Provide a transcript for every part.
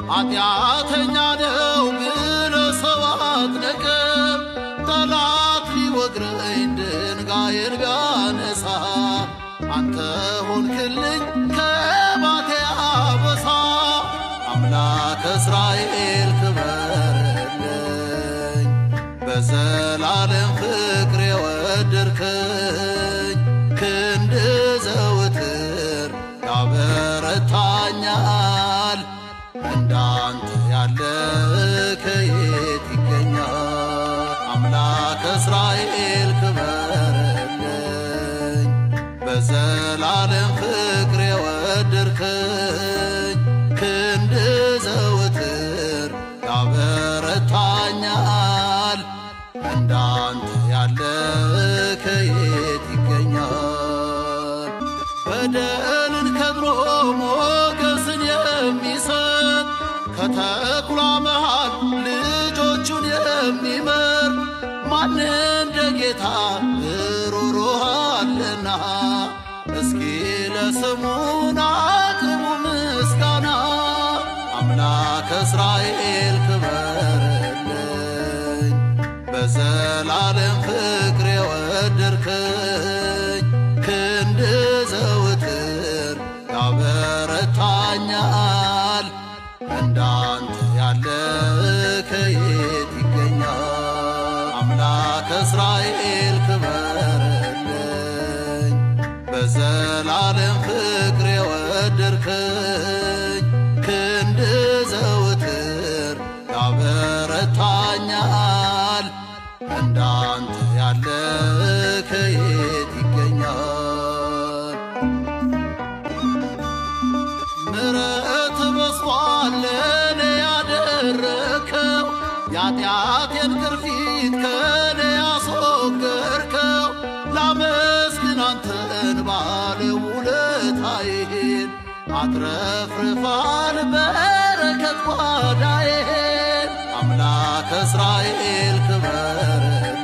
ኃጢአተኛ ነው ብለህ ሰው አትነቅም። ጠላት ሊወግረኝ ድንጋይን ቢያነሳ አንተ ሆንክልኝ ከባቴ አበሳ። አምላከ እስራኤል ክበርልኝ በዘላለም ፍቅር የወደድከኝ ክንድ ዘወትር ያበረታኛል። እንዳንተ ያለ ከየት ይገኛል? አምላከ እስራኤል ክበርልኝ በዘላለም ፍቅር የወደድከኝ ክንድ ዘወትር ያበረታኛል። እንዳንተ ያለ ከየት ይገኛል? በደልን ከድሮ ሞገስን የሚሰጥ ከተኩላ መሃል ልጆቹን የሚመር ማን እንደ ጌታ ሩሩህ አለና? እስኪ ለስሙን አቅርቡ ምስጋና። አምላከ እስራኤል ክበርልኝ በዘላለም ፍቅር የወደድከኝ ክንድ ዘወትር ያበረታኛል። እንዳንተ ያለ ከየት ይገኛል? አምላከ እስራኤል ክበርልኝ በዘላለም ፍቅር የወደድከኝ ክንድ ዘወትር ያበረታኛል። እንዳንተ ያለ ከየት ይገኛል? ምሕረት በዝቷል ለእኔ ያደረከው የኃጢአቴን ቅርፊት ከእኔ ያስወገድከው። ላመስግን አንተን ባለውለታዬን አትረፍርፋል በረከት ጓዳዬን። አምላከ እስራኤል ክበርልኝ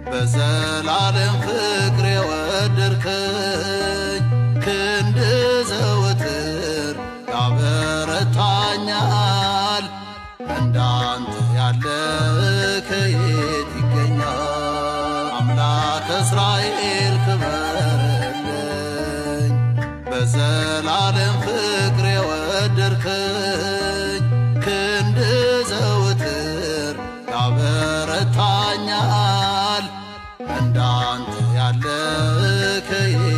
በዘላለም ፍቅር የወደድከኝ ክንድ ዘወትር ያበረታኛል። እንዳንተ ያለ ከየት ይገኛል? አምላከ እስራኤል ክበርልኝ በዘላለም ፍቅር የወደድከኝ ክንድ ዘወትር ያበረታኛል። እንዳንተ ያለ ከየት